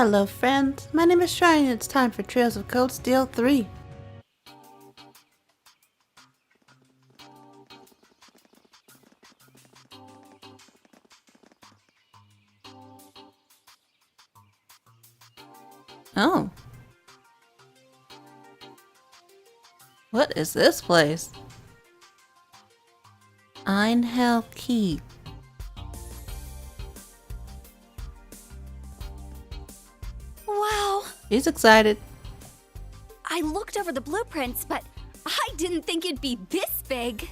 Hello friends, my name is Shrine and it's time for Trails of Cold Steel 3. Oh. What is this place? Einhell Keep. Wow! She's excited. I looked over the blueprints, but I didn't think it'd be this big.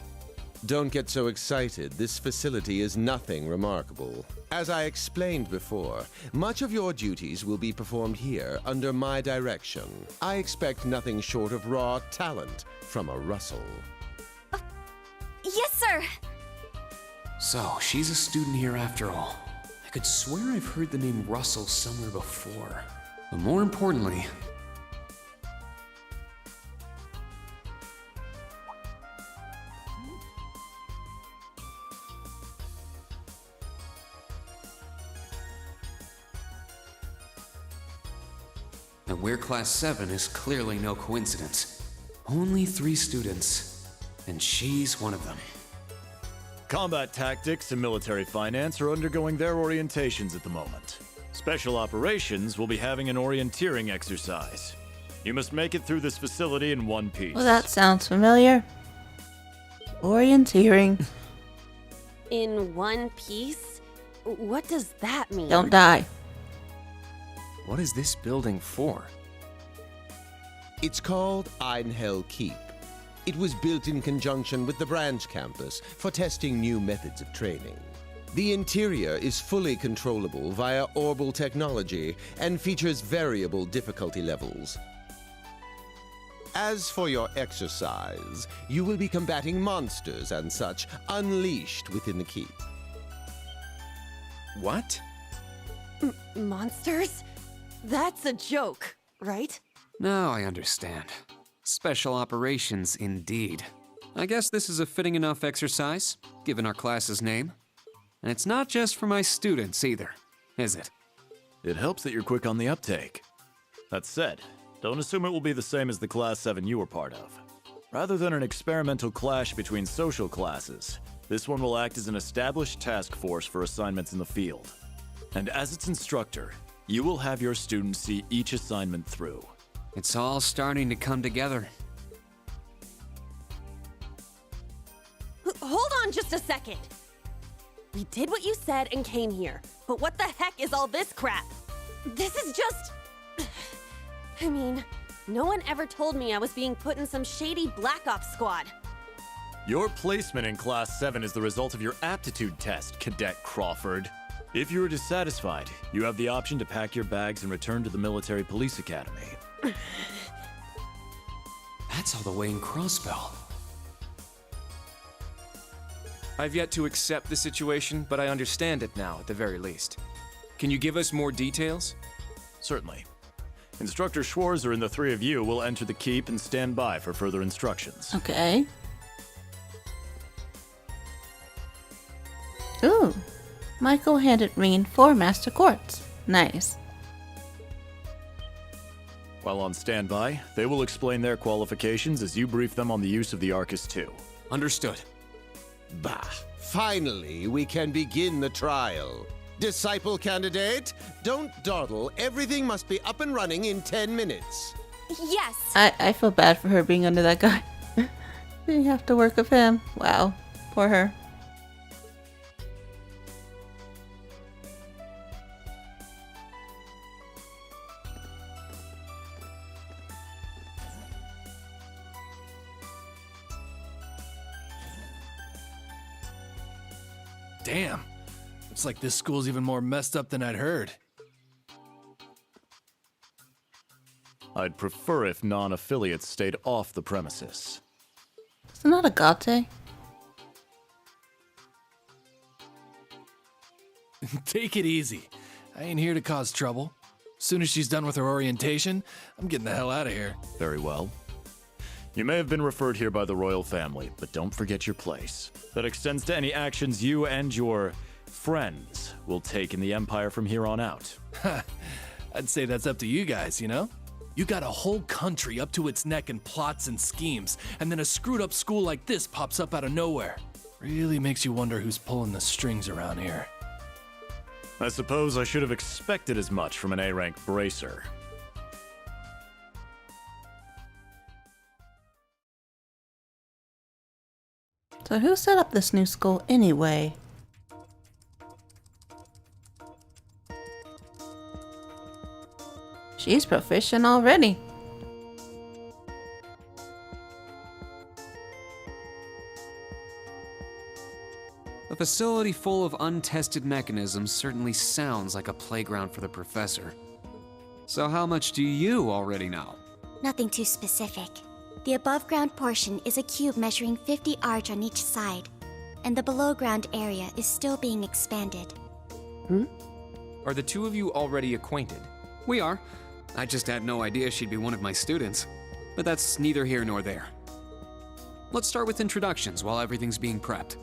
Don't get so excited. This facility is nothing remarkable. As I explained before, much of your duties will be performed here under my direction. I expect nothing short of raw talent from a Russell. Yes, sir! So, she's a student here after all. I could swear I've heard the name Russell somewhere before. But more importantly, that we're Class 7 is clearly no coincidence. Only 3 students, and she's one of them. Combat tactics and military finance are undergoing their orientations at the moment. Special operations will be having an orienteering exercise. You must make it through this facility in one piece. Well, that sounds familiar. Orienteering. In one piece? What does that mean? Don't die. What is this building for? It's called Einhell Keep. It was built in conjunction with the branch campus for testing new methods of training. The interior is fully controllable via orbal technology and features variable difficulty levels. As for your exercise, you will be combating monsters and such unleashed within the keep. What? Monsters? That's a joke, right? Now I understand. Special operations, indeed. I guess this is a fitting enough exercise, given our class's name. And it's not just for my students either, is it? It helps that you're quick on the uptake. That said, don't assume it will be the same as the Class 7 you were part of. Rather than an experimental clash between social classes, this one will act as an established task force for assignments in the field. And as its instructor, you will have your students see each assignment through. It's all starting to come together. Hold on just a second. We did what you said and came here, but what the heck is all this crap? This is just... I mean, no one ever told me I was being put in some shady Black Ops squad. Your placement in Class 7 is the result of your aptitude test, Cadet Crawford. If you are dissatisfied, you have the option to pack your bags and return to the Military Police Academy. That's all the way in Crossbell. I've yet to accept the situation, but I understand it now, at the very least. Can you give us more details? Certainly. Instructor Schwarzer and the 3 of you will enter the keep and stand by for further instructions. Okay. Ooh. Michael handed Reen 4 Master Quartz. Nice. While on standby, they will explain their qualifications as you brief them on the use of the Arcus II. Understood. Bah! Finally, we can begin the trial. Disciple candidate, don't dawdle. Everything must be up and running in 10 minutes. Yes! I feel bad for her being under that guy. Didn't have to work with him. Wow. Poor her. Damn. Looks like this school's even more messed up than I'd heard. I'd prefer if non-affiliates stayed off the premises. Is it not a Gate? Take it easy. I ain't here to cause trouble. Soon as she's done with her orientation, I'm getting the hell out of here. Very well. You may have been referred here by the royal family, but don't forget your place. That extends to any actions you and your friends will take in the Empire from here on out. I'd say that's up to you guys, you know? You got a whole country up to its neck in plots and schemes, and then a screwed up school like this pops up out of nowhere. Really makes you wonder who's pulling the strings around here. I suppose I should have expected as much from an A-rank bracer. So who set up this new school anyway? She's proficient already. A facility full of untested mechanisms certainly sounds like a playground for the professor. So how much do you already know? Nothing too specific. The above-ground portion is a cube measuring 50 arch on each side, and the below-ground area is still being expanded. Are the two of you already acquainted? We are. I just had no idea she'd be one of my students. But that's neither here nor there. Let's start with introductions while everything's being prepped.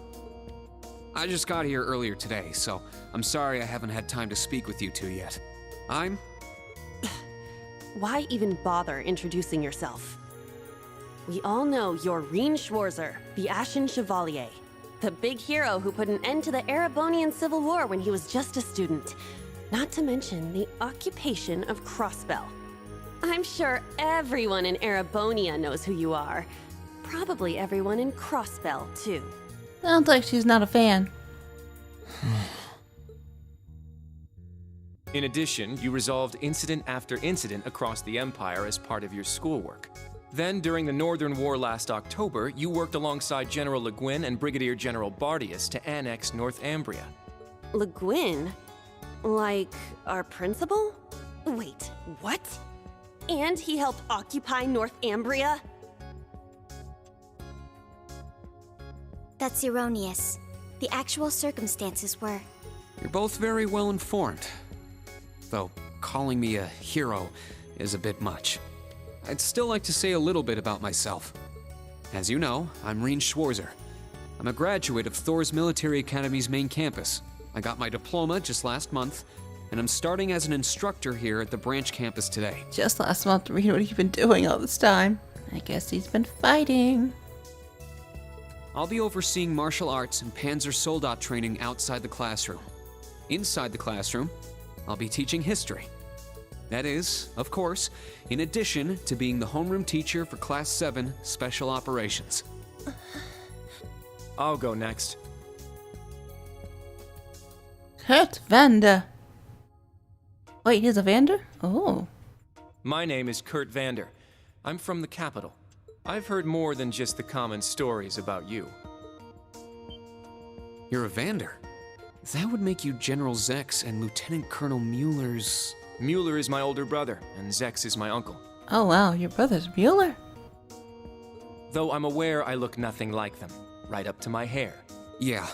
I just got here earlier today, so I'm sorry I haven't had time to speak with you two yet. I'm... Why even bother introducing yourself? We all know you're Reen Schwarzer, the Ashen Chevalier, the big hero who put an end to the Erebonian Civil War when he was just a student. Not to mention the occupation of Crossbell. I'm sure everyone in Erebonia knows who you are. Probably everyone in Crossbell, too. Sounds like she's not a fan. In addition, you resolved incident after incident across the Empire as part of your schoolwork. Then, during the Northern War last October, you worked alongside General Le Guin and Brigadier General Bardius to annex Northumbria. Le Guin? Like, our principal? Wait, what? And he helped occupy Northumbria? That's erroneous. The actual circumstances were... You're both very well informed. Though, calling me a hero is a bit much. I'd still like to say a little bit about myself. As you know, I'm Reen Schwarzer. I'm a graduate of Thor's Military Academy's main campus. I got my diploma just last month, and I'm starting as an instructor here at the branch campus today. Just last month, read what he's been doing all this time. I guess he's been fighting. I'll be overseeing martial arts and Panzer Soldat training outside the classroom. Inside the classroom, I'll be teaching history. That is, of course, in addition to being the homeroom teacher for Class VII Special Operations. I'll go next. Kurt Vander. Wait, he's a Vander? Oh. My name is Kurt Vander. I'm from the capital. I've heard more than just the common stories about you. You're a Vander. That would make you General Zex and Lieutenant Colonel Mueller's... Mueller is my older brother, and Zex is my uncle. Oh wow, your brother's Mueller? Though I'm aware I look nothing like them, right up to my hair. Yeah.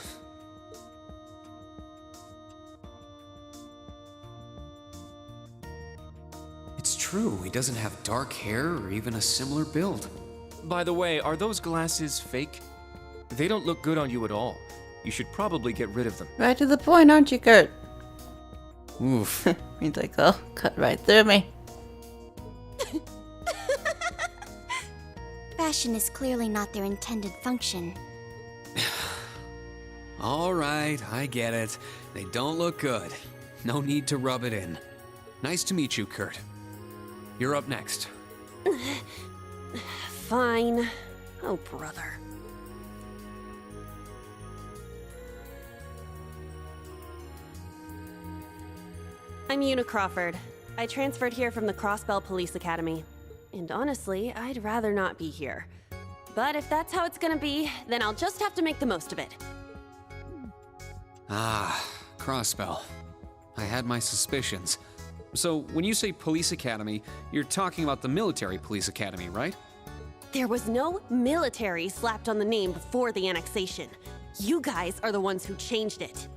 It's true, he doesn't have dark hair or even a similar build. By the way, are those glasses fake? They don't look good on you at all. You should probably get rid of them. Right to the point, aren't you, Kurt? Oof. He's like, oh, cut right through me. Fashion is clearly not their intended function. All right, I get it. They don't look good. No need to rub it in. Nice to meet you, Kurt. You're up next. Fine. Oh, brother. I'm Una Crawford. I transferred here from the Crossbell Police Academy. And honestly, I'd rather not be here. But if that's how it's gonna be, then I'll just have to make the most of it. Ah, Crossbell. I had my suspicions. So, when you say police academy, you're talking about the military police academy, right? There was no military slapped on the name before the annexation. You guys are the ones who changed it.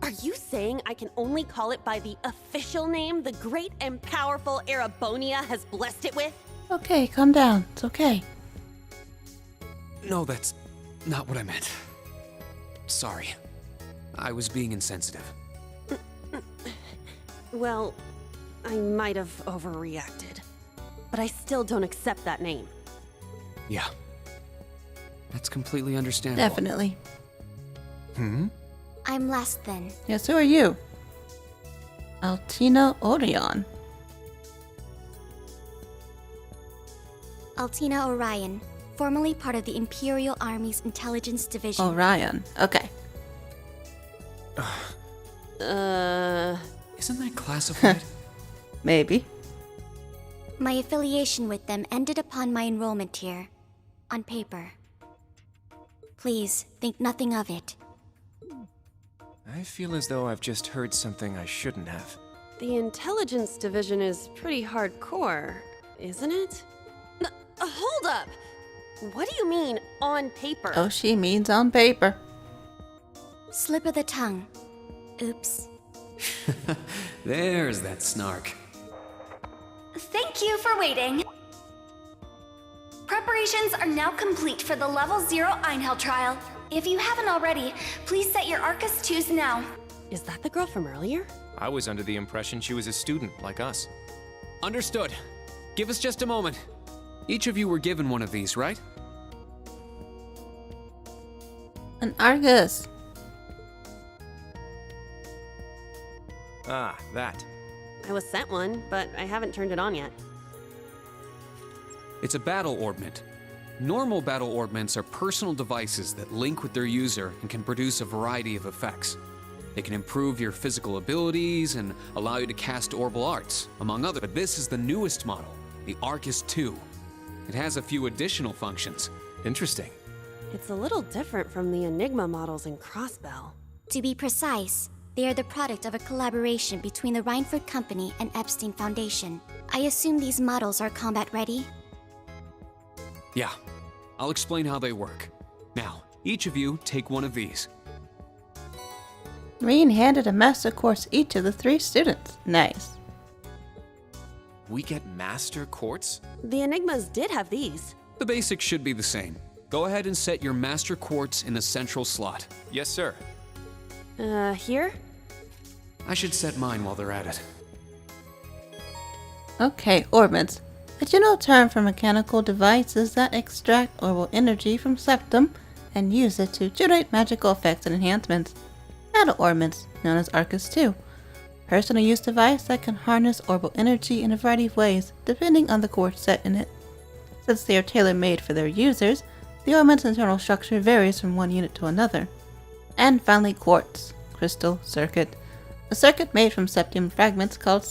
Are you saying I can only call it by the official name the great and powerful Erebonia has blessed it with? Okay, calm down. It's okay. No, that's not what I meant. Sorry. I was being insensitive. Well, I might have overreacted. But I still don't accept that name. Yeah. That's completely understandable. Definitely. I'm last then. Yes, who are you? Altina Orion. Altina Orion, formerly part of the Imperial Army's Intelligence Division. Orion. Okay. Isn't that classified? Maybe. My affiliation with them ended upon my enrollment here. On paper. Please, think nothing of it. I feel as though I've just heard something I shouldn't have. The Intelligence Division is pretty hardcore, isn't it? Hold up! What do you mean, on paper? Oh, she means on paper. Slip of the tongue. Oops. There's that snark. Thank you for waiting. Preparations are now complete for the Level 0 Einhell trial. If you haven't already, please set your Arcus 2s now. Is that the girl from earlier? I was under the impression she was a student, like us. Understood. Give us just a moment. Each of you were given one of these, right? An Argus. Ah, that. I was sent one, but I haven't turned it on yet. It's a battle orbment. Normal battle orbments are personal devices that link with their user and can produce a variety of effects. They can improve your physical abilities and allow you to cast orbital arts, among others. But this is the newest model, the Arcus 2. It has a few additional functions. Interesting. It's a little different from the Enigma models in Crossbell. To be precise, they are the product of a collaboration between the Reinford Company and Epstein Foundation. I assume these models are combat ready? Yeah, I'll explain how they work. Now, each of you take one of these. Reen handed a master course each of the 3 students. Nice. We get master quartz? The Enigmas did have these. The basics should be the same. Go ahead and set your master quartz in a central slot. Yes, sir. Here? I should set mine while they're at it. Okay, orbits. A general term for mechanical devices that extract orbital energy from septum and use it to generate magical effects and enhancements. Battle orbits, known as Arcus 2. Personal use device that can harness orbital energy in a variety of ways, depending on the quartz set in it. Since they are tailor-made for their users, the orbit's internal structure varies from one unit to another. And finally, quartz, crystal, circuit. A circuit made from septum fragments called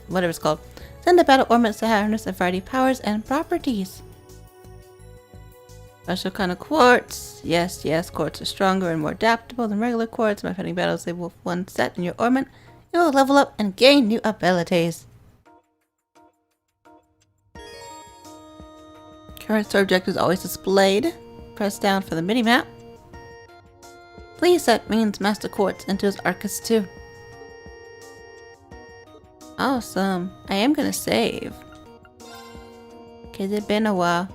whatever it's called. Send the battle orbits to harness a variety of powers and properties. Special kind of quartz. Yes, quartz are stronger and more adaptable than regular quartz. By fighting battles, they will one set in your orbit. You will level up and gain new abilities. Current store objective is always displayed. Press down for the mini-map. Please set Reen's master quartz into his Arcus 2. Awesome. I am gonna save. Cause it's been a while.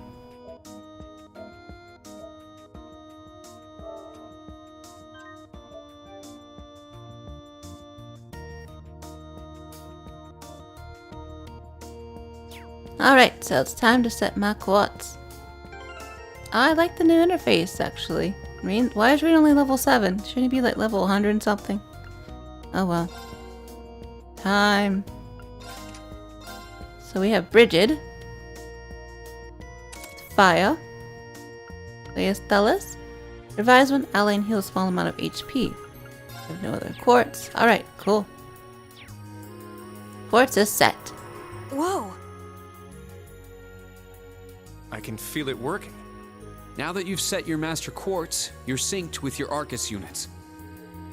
Alright, so it's time to set my quartz. I like the new interface, actually. Why is Reen only level 7? Shouldn't he be like level 100 and something? Oh well. Time. So we have Brigid. Fire. Leostellis. Revives when ally and heals a small amount of HP. We have no other quartz. Alright, cool. Quartz is set. Whoa! I can feel it working. Now that you've set your master quartz, you're synced with your Arcus units.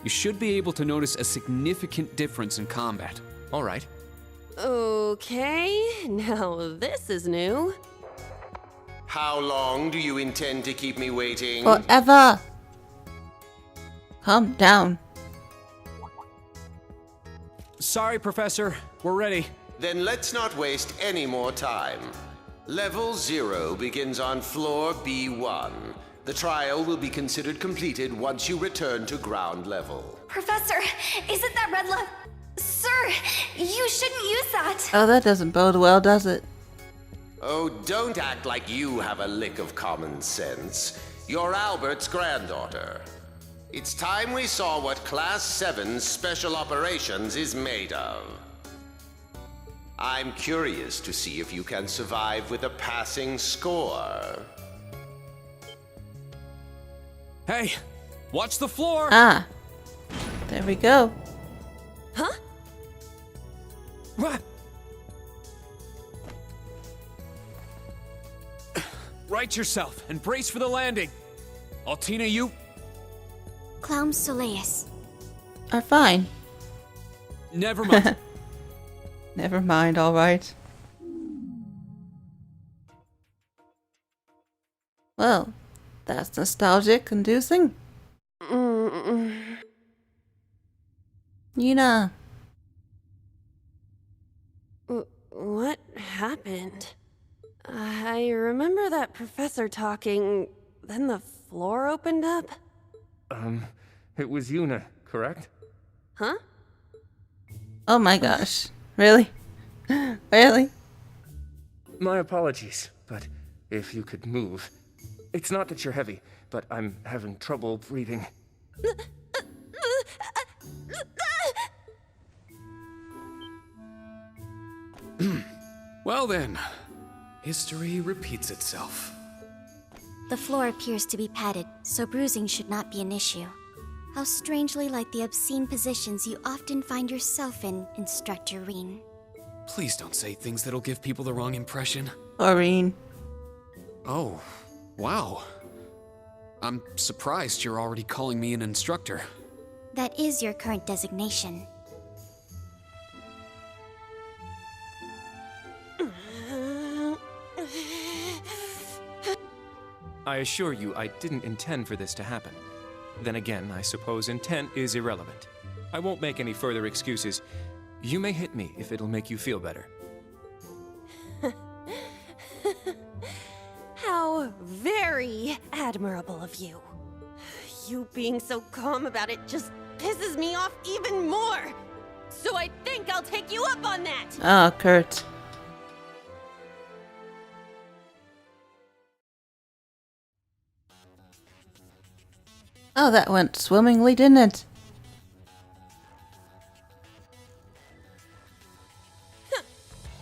You should be able to notice a significant difference in combat. All right. Okay, now this is new. How long do you intend to keep me waiting? Forever. Calm down. Sorry, Professor. We're ready. Then let's not waste any more time. Level 0 begins on floor B1. The trial will be considered completed once you return to ground level. Professor, is it that red Sir, you shouldn't use that. Oh, that doesn't bode well, does it? Oh, don't act like you have a lick of common sense. You're Albert's granddaughter. It's time we saw what Class 7's Special Operations is made of. I'm curious to see if you can survive with a passing score. Hey, watch the floor! Ah. There we go. Huh? What? Right yourself and brace for the landing. Altina, you... Clown Soleus. Are fine. Never mind. Never mind, alright. Well, that's nostalgic inducing. Yuna. What happened? I remember that professor talking, then the floor opened up. It was Yuna, correct? Huh? Oh my gosh. Really? Really? My apologies, but if you could move. It's not that you're heavy, but I'm having trouble breathing. Well then, history repeats itself. The floor appears to be padded, so bruising should not be an issue. How strangely like the obscene positions you often find yourself in, Instructor Reen. Please don't say things that'll give people the wrong impression. Aureen. Oh, wow. I'm surprised you're already calling me an instructor. That is your current designation. I assure you, I didn't intend for this to happen. Then again, I suppose intent is irrelevant. I won't make any further excuses. You may hit me if it'll make you feel better. How very admirable of you. You being so calm about it just pisses me off even more. So I think I'll take you up on that. Oh, Kurt. Oh, that went swimmingly, didn't it?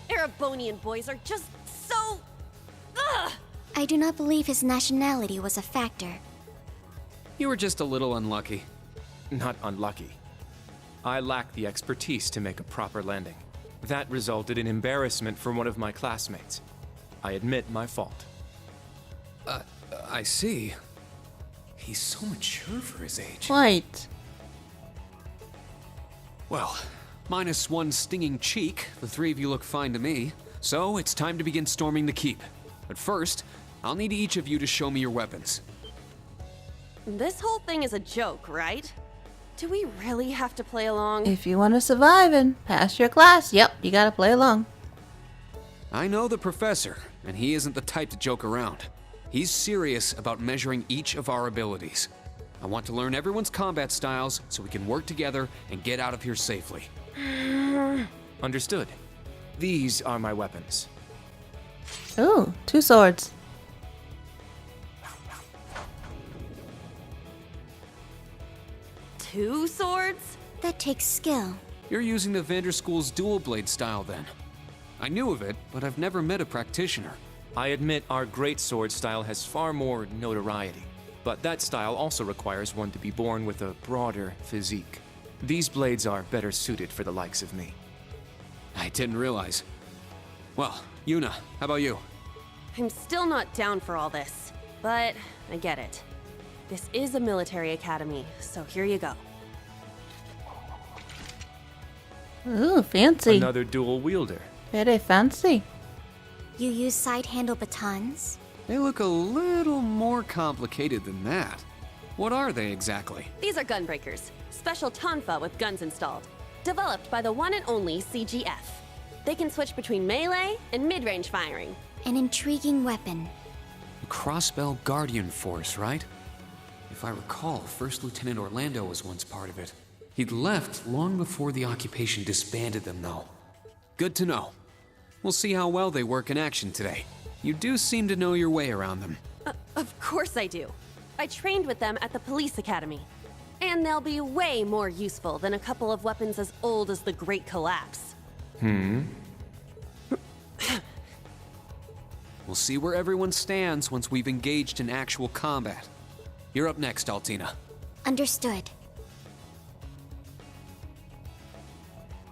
Erebonian boys are just so... Ugh! I do not believe his nationality was a factor. You were just a little unlucky. Not unlucky. I lacked the expertise to make a proper landing. That resulted in embarrassment for one of my classmates. I admit my fault. I see. He's so mature for his age. Quite. Well, minus one stinging cheek, the three of you look fine to me. So it's time to begin storming the keep. But first, I'll need each of you to show me your weapons. This whole thing is a joke, right? Do we really have to play along? If you want to survive and pass your class, yep, you gotta play along. I know the professor, and he isn't the type to joke around. He's serious about measuring each of our abilities. I want to learn everyone's combat styles so we can work together and get out of here safely. Understood. These are my weapons. Ooh, 2 swords. Two swords? That takes skill. You're using the Vanderschool's dual blade style then. I knew of it, but I've never met a practitioner. I admit our great sword style has far more notoriety, but that style also requires one to be born with a broader physique. These blades are better suited for the likes of me. I didn't realize. Well, Yuna, how about you? I'm still not down for all this, but I get it. This is a military academy, so here you go. Ooh, fancy. Another dual wielder. Very fancy. You use side-handle batons? They look a little more complicated than that. What are they exactly? These are gunbreakers, special tonfa with guns installed. Developed by the one and only CGF. They can switch between melee and mid-range firing. An intriguing weapon. The Crossbell Guardian Force, right? If I recall, First Lieutenant Orlando was once part of it. He'd left long before the occupation disbanded them, though. Good to know. We'll see how well they work in action today. You do seem to know your way around them. Of course I do. I trained with them at the police academy. And they'll be way more useful than a couple of weapons as old as the Great Collapse. We'll see where everyone stands once we've engaged in actual combat. You're up next, Altina. Understood.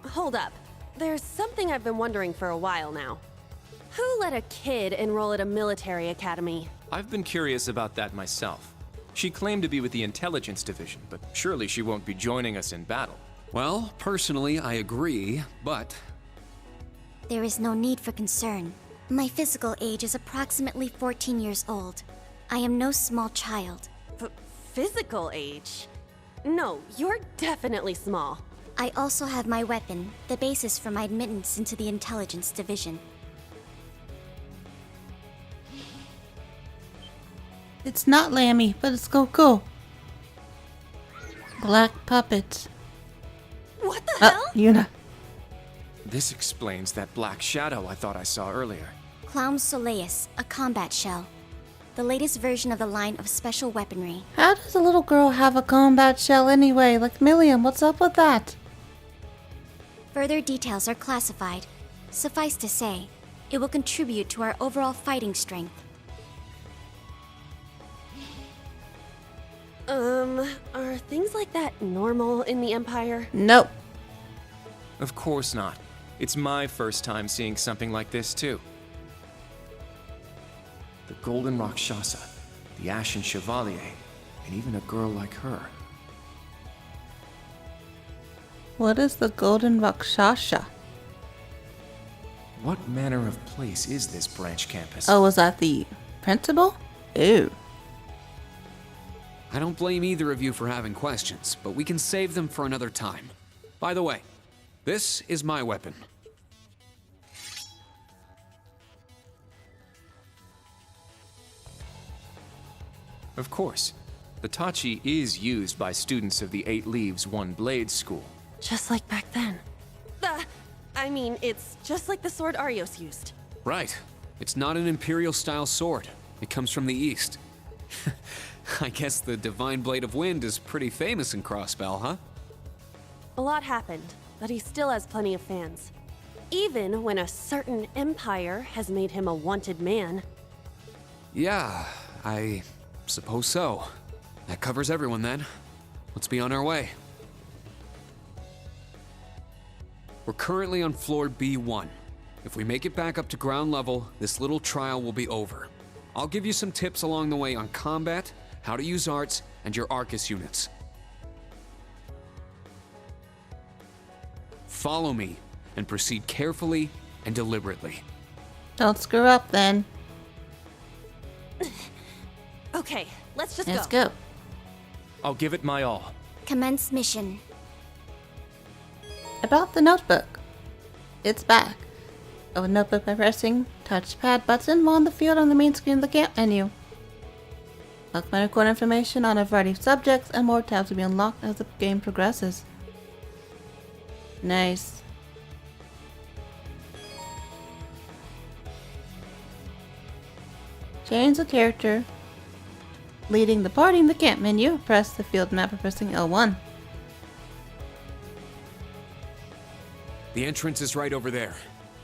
Hold up. There's something I've been wondering for a while now. Who let a kid enroll at a military academy? I've been curious about that myself. She claimed to be with the intelligence division, but surely she won't be joining us in battle. Well, personally, I agree, but There is no need for concern. My physical age is approximately 14 years old. I am no small child. Physical age? No, you're definitely small. I also have my weapon, the basis for my admittance into the intelligence division. It's not Lammy, but it's Goku. Black puppet. What the hell? Yuna. This explains that black shadow I thought I saw earlier. Clown Soleus, a combat shell. The latest version of the line of special weaponry. How does a little girl have a combat shell anyway? Like Milliam, what's up with that? Further details are classified. Suffice to say, it will contribute to our overall fighting strength. Are things like that normal in the Empire? Nope. Of course not. It's my first time seeing something like this, too. The Golden Rakshasa, the Ashen Chevalier, and even a girl like her. What is the Golden Rakshasa? What manner of place is this branch campus? Oh, was that the principal? Ew. I don't blame either of you for having questions, but we can save them for another time. By the way, this is my weapon. Of course. The Tachi is used by students of the 8 Leaves, 1 Blade school. Just like back then. I mean, it's just like the sword Arios used. Right. It's not an Imperial-style sword. It comes from the East. I guess the Divine Blade of Wind is pretty famous in Crossbell, huh? A lot happened, but he still has plenty of fans. Even when a certain empire has made him a wanted man. Yeah, I suppose so. That covers everyone then. Let's be on our way. We're currently on floor B1. If we make it back up to ground level, this little trial will be over. I'll give you some tips along the way on combat, how to use arts, and your Arcus units. Follow me, and proceed carefully and deliberately. Don't screw up then. Okay, let's just Let's go. go. I'll give it my all. Commence mission. About the notebook. It's back. Open notebook by pressing touchpad button on the field on the main screen of the camp menu. Document record information on a variety of subjects, and more tabs will be unlocked as the game progresses. Nice. Change the character. Leading the party in the camp menu, press the field map by pressing L1. The entrance is right over there.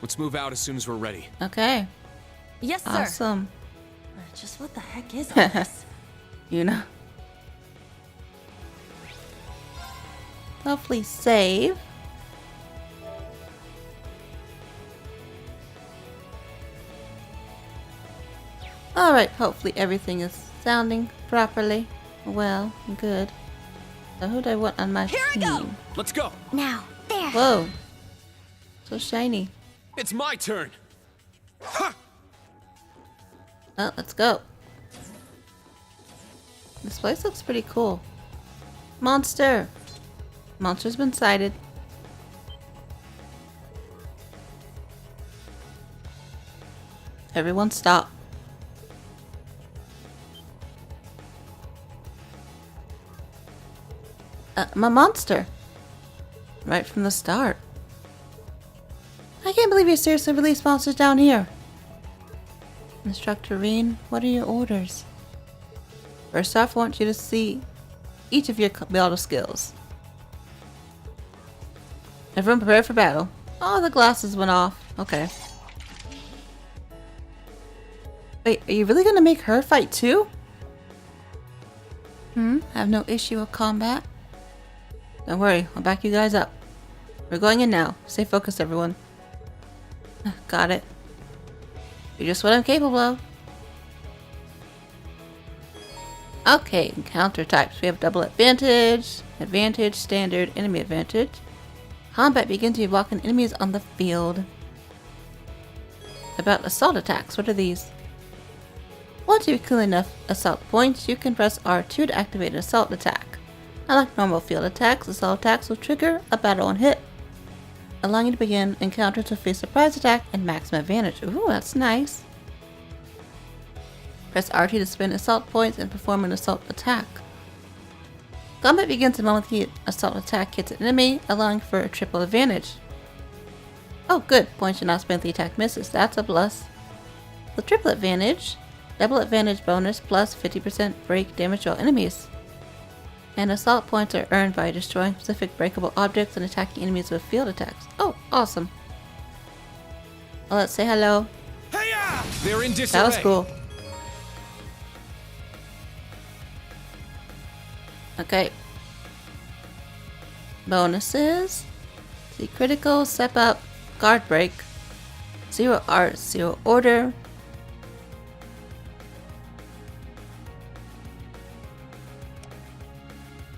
Let's move out as soon as we're ready. Okay. Yes, sir. Awesome. Just what the heck is all this? You know. Hopefully save. Alright, hopefully everything is sounding properly. Well, good. So who do I want on my Here I team? go! Let's go! Now, there! Whoa. So shiny. It's my turn! Ha! Oh, let's go. This place looks pretty cool. Monster! Monster's been sighted. Everyone stop. My monster. Right from the start. I can't believe you seriously released monsters down here. Instructor Reen, what are your orders? First off, I want you to see each of your battle skills. Everyone prepare for battle. Oh, the glasses went off. Okay. Wait, are you really gonna make her fight too? I have no issue with combat. Don't worry, I'll back you guys up. We're going in now. Stay focused, everyone. Got it. You're just what I'm capable of. Okay, encounter types. We have double advantage, advantage, standard, enemy advantage. Combat begins when you walk in enemies on the field. About assault attacks, what are these? Once you kill enough assault points, you can press R2 to activate an assault attack. Unlike normal field attacks, assault attacks will trigger a battle on hit, allowing you to begin encounters with a surprise attack and maximum advantage. Ooh, that's nice. Press R2 to spend assault points and perform an assault attack. Combat begins the moment the assault attack hits an enemy, allowing for a triple advantage. Oh good, points should not spend if the attack misses. That's a plus. With triple advantage, double advantage bonus plus 50% break damage to all enemies. And assault points are earned by destroying specific breakable objects and attacking enemies with field attacks. Oh, awesome. Well, let's say hello. They're in disarray. That was cool. Okay. Bonuses. See critical, step up, guard break. 0 art, 0 order.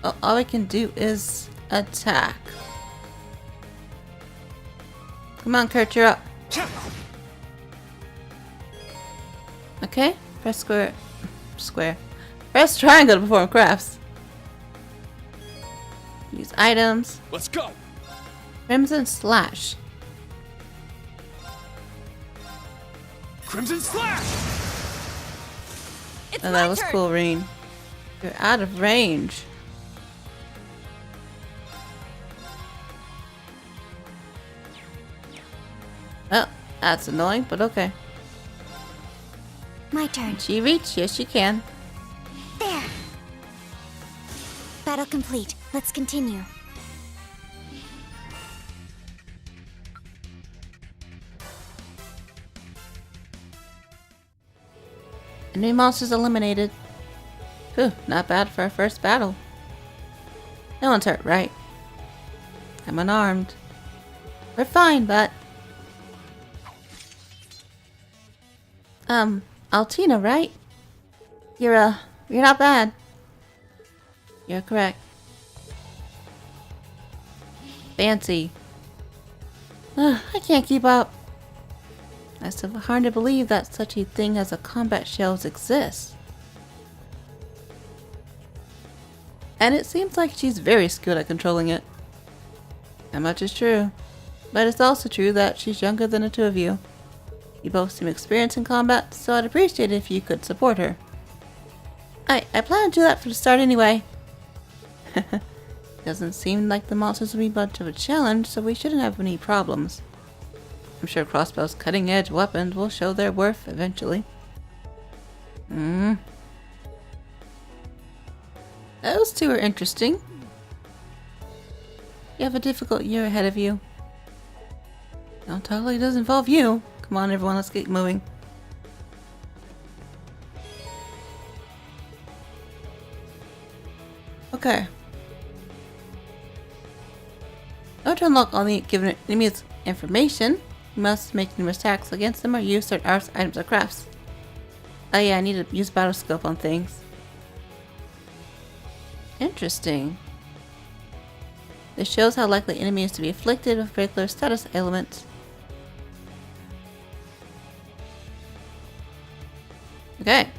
Oh, all we can do is attack. Come on, Kurt, you're up. Okay, press square. Press triangle to perform crafts. Use items. Let's go. Crimson Slash. Crimson Slash. It's Oh, my that was turn. cool, Reen. You're out of range. Well, that's annoying, but okay. My turn. She reach? Yes, she can. There. Battle complete. Let's continue. Enemy monsters eliminated. Whew, not bad for our first battle. No one's hurt, right? I'm unarmed. We're fine, but... Altina, right? You're not bad. You're correct. Fancy. I can't keep up. It's so hard to believe that such a thing as a combat shells exists. And it seems like she's very skilled at controlling it. That much is true. But it's also true that she's younger than the two of you. You both seem experienced in combat, so I'd appreciate it if you could support her. I plan to do that for the start anyway. Doesn't seem like the monsters will be much of a challenge, so we shouldn't have any problems. I'm sure crossbows' cutting-edge weapons will show their worth eventually. Those two are interesting. You have a difficult year ahead of you. No, totally does involve you. Come on, everyone, let's get moving. Okay. In order to unlock all the given enemies information, you must make numerous attacks against them or use certain arts, items, or crafts. Oh yeah, I need to use battle scope on things. Interesting. This shows how likely enemy is to be afflicted with particular status elements. Okay.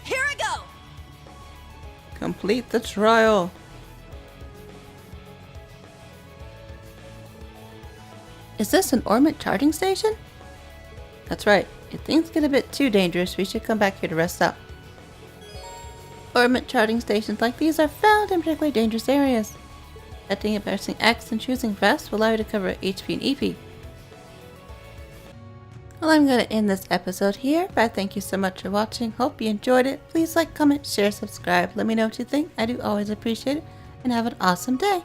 Here I go. Complete the trial. Is this an orbit charging station? That's right. If things get a bit too dangerous, we should come back here to rest up. orbit charging stations like these are found in particularly dangerous areas. Setting and pressing X and choosing Rest will allow you to cover HP and EP. Well, I'm going to end this episode here, but thank you so much for watching. Hope you enjoyed it. Please like, comment, share, subscribe. Let me know what you think. I do always appreciate it. And have an awesome day.